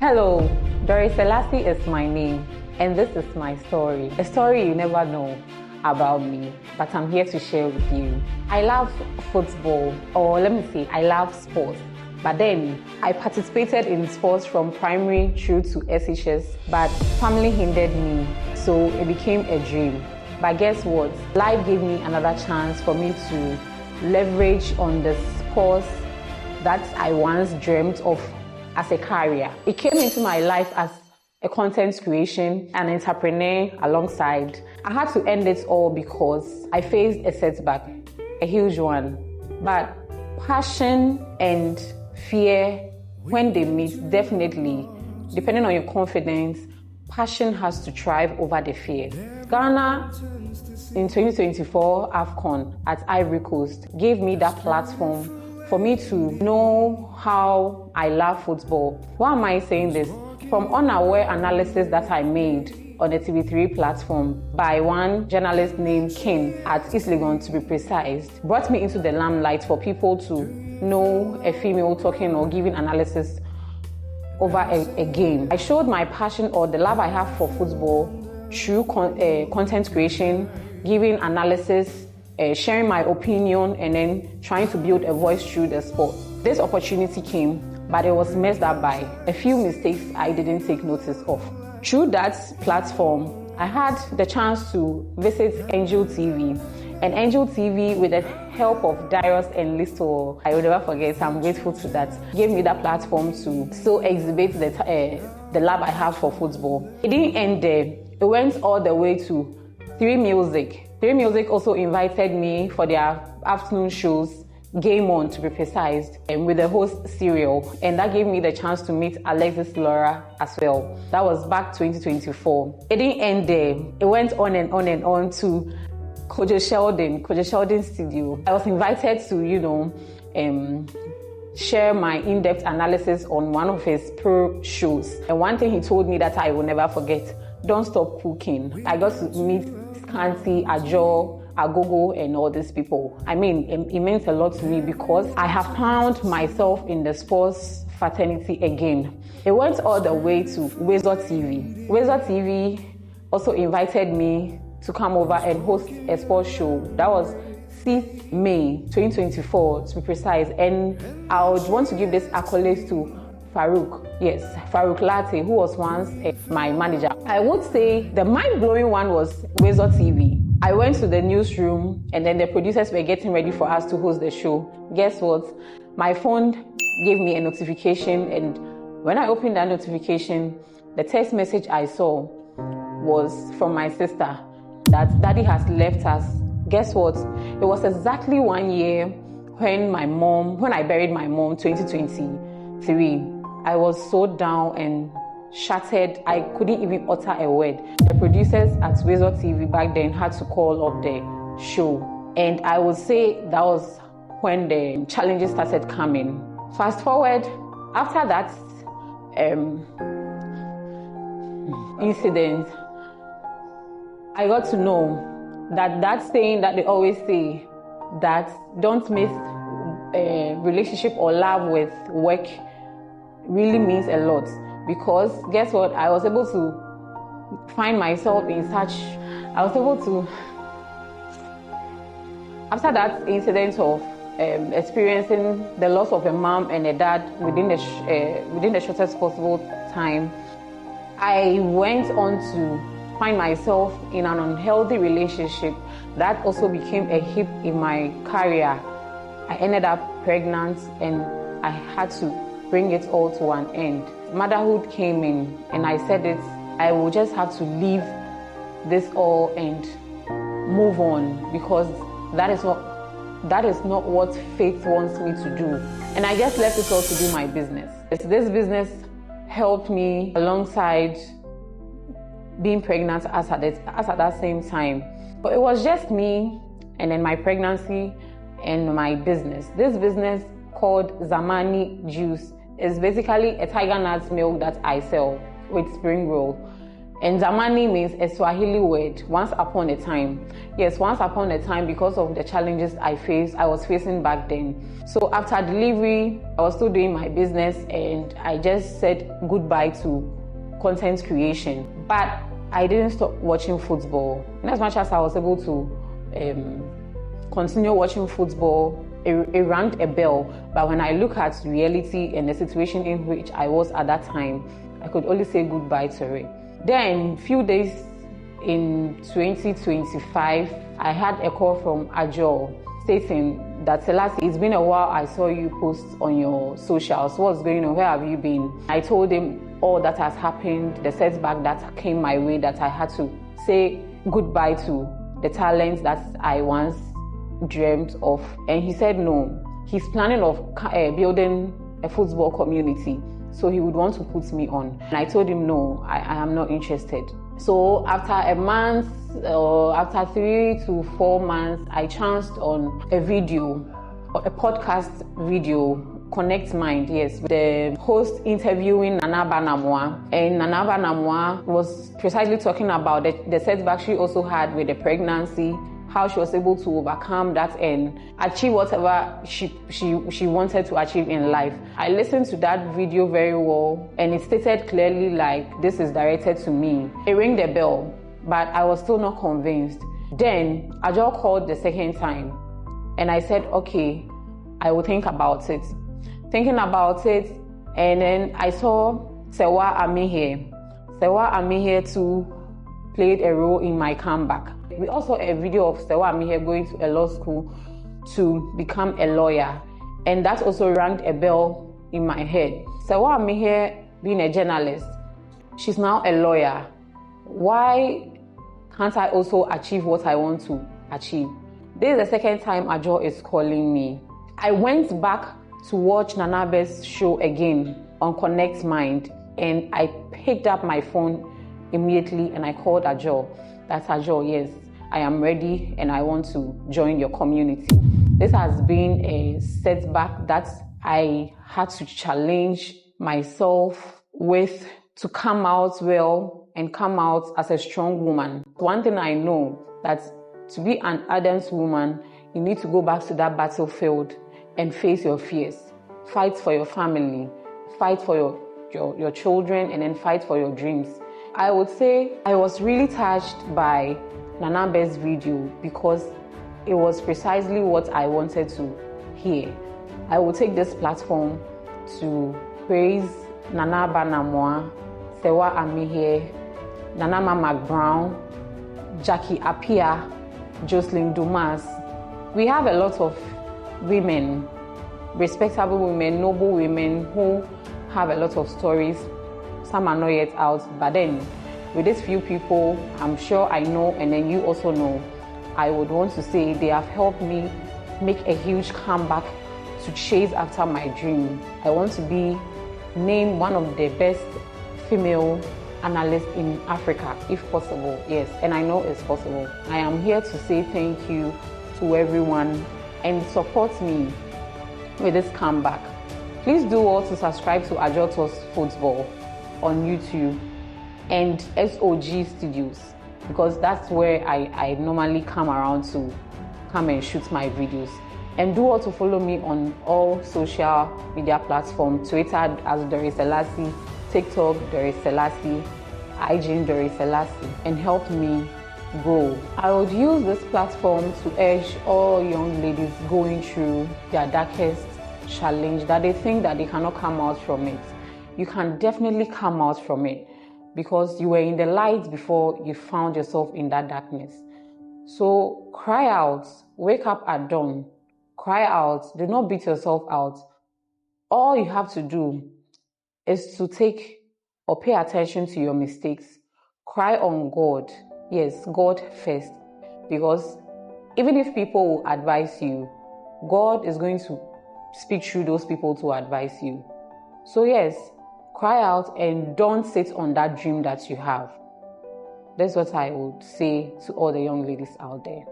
Hello, Doris Selassie is my name, and this is my story. A story you never know about me, but I'm here to share with you. I love football, or let me say, I love sports. But then I participated in sports from primary through to SHS, but family hindered me, so it became a dream. But guess what? Life gave me another chance for me to leverage on the sports that I once dreamt of as a career. It came into my life as a content creation, an entrepreneur alongside. I had to end it all because I faced a setback, a huge one. But passion and fear, when they meet, definitely, depending on your confidence, passion has to thrive over the fear. Ghana in 2024 AFCON at Ivory Coast gave me that platform for me to know how I love football. Why am I saying this? From unaware analysis that I made on a TV3 platform by one journalist named Kim at East Legon, to be precise, brought me into the limelight for people to know a female talking or giving analysis over a game. I showed my passion or the love I have for football through content creation, giving analysis, sharing my opinion, and then trying to build a voice through the sport. This opportunity came, but it was messed up by a few mistakes I didn't take notice of. Through that platform, I had the chance to visit Angel TV. And Angel TV, with the help of Doris and Listo, I will never forget, I'm grateful to that, gave me that platform to still exhibit the love I have for football. It didn't end there. It went all the way to 3 Music. 3 Music also invited me for their afternoon shows, Game On to be precise, and with the host Serial, and that gave me the chance to meet Alexis Laura as well. That was back 2024. It didn't end there. It went on and on and on to Kojo Sheldon Studio. I was invited to, share my in-depth analysis on one of his pro shows. And one thing he told me that I will never forget: don't stop cooking. I got to meet Scanty, Ajo, Agogo, and all these people. I mean, it meant a lot to me because I have found myself in the sports fraternity again. It went all the way to Wezo TV. Wezo TV also invited me to come over and host a sports show. That was 6th May 2024 to be precise. And I would want to give this accolade to Farouk Latte, who was once my manager. I would say the mind-blowing one was Wezo TV. I went to the newsroom and then the producers were getting ready for us to host the show. Guess what? My phone gave me a notification, and when I opened that notification, the text message I saw was from my sister that Daddy has left us. Guess what? It was exactly 1 year when I buried my mom, 2023. I was so down and shattered, I couldn't even utter a word. The producers at Wezo TV back then had to call up the show. And I would say that was when the challenges started coming. Fast forward, after that incident, I got to know that saying that they always say, that don't mix a relationship or love with work, really means a lot. Because guess what? I was able to find myself in after that incident of experiencing the loss of a mom and a dad within the shortest possible time, I went on to find myself in an unhealthy relationship that also became a hip in my career. I ended up pregnant and I had to bring it all to an end. Motherhood came in, and I said it, I will just have to leave this all and move on, because that is not what faith wants me to do. And I just left it all to do my business. This business helped me alongside being pregnant as at that same time. But it was just me and then my pregnancy and my business. This business called Zamani Juice is basically a tiger nuts milk that I sell with spring roll. And Zamani means a Swahili word, once upon a time. Yes, once upon a time, because of the challenges I was facing back then. So after delivery, I was still doing my business and I just said goodbye to content creation. But I didn't stop watching football. And as much as I was able to continue watching football, it rang a bell. But when I look at reality and the situation in which I was at that time, I could only say goodbye to it. Then, few days in 2025, I had a call from Ajo stating that, Selassie, it's been a while I saw you post on your socials. What's going on? Where have you been? I told him all that has happened, the setback that came my way, that I had to say goodbye to the talents that I once dreamt of. And he said no. He's planning of building a football community. So he would want to put me on. And I told him, no, I am not interested. So after a month, or after 3 to 4 months, I chanced on a podcast video, Connect Mind, yes, with the host interviewing Nanaba Namwa. And Nanaba Namwa was precisely talking about the setback she also had with the pregnancy, how she was able to overcome that and achieve whatever she wanted to achieve in life. I listened to that video very well, and it stated clearly like this is directed to me. It rang the bell, but I was still not convinced. Then Ajo called the second time, and I said, okay, I will think about it. Thinking about it, and then I saw Sewa Amihe. Sewa Amihe too played a role in my comeback. We also saw a video of Sewa Amihe going to a law school to become a lawyer, and that also rang a bell in my head. Sewa Amihe being a journalist, she's now a lawyer. Why can't I also achieve what I want to achieve? This is the second time Ajo is calling me. I went back to watch Nanabe's show again on Connect Mind, and I picked up my phone immediately and I called Ajo. That's Ajo, yes, I am ready and I want to join your community. This has been a setback that I had to challenge myself with to come out well and come out as a strong woman. One thing I know, that to be an ardent woman, you need to go back to that battlefield and face your fears. Fight for your family, fight for your children, and then fight for your dreams. I would say I was really touched by Nanabe's video because it was precisely what I wanted to hear. I will take this platform to praise Nanaba Namwa, Sewa Amihe, Nanama McBrown, Jackie Apia, Jocelyn Dumas. We have a lot of women, respectable women, noble women who have a lot of stories. Some are not yet out, but then with these few people, I'm sure I know, and then you also know, I would want to say they have helped me make a huge comeback to chase after my dream. I want to be named one of the best female analysts in Africa, if possible. Yes, and I know it's possible. I am here to say thank you to everyone and support me with this comeback. Please do also subscribe to Ajoto's Football on YouTube and SOG Studios, because that's where I normally come around to come and shoot my videos. And do also follow me on all social media platforms, Twitter as Doris Selassie, TikTok Doris Selassie, IG Doris Selassie, and help me grow. I would use this platform to urge all young ladies going through their darkest challenge that they think that they cannot come out from it. You can definitely come out from it because you were in the light before you found yourself in that darkness. So cry out, wake up at dawn, cry out, do not beat yourself out. All you have to do is to take or pay attention to your mistakes. Cry on God. Yes, God first. Because even if people will advise you, God is going to speak through those people to advise you. So yes, cry out and don't sit on that dream that you have. That's what I would say to all the young ladies out there.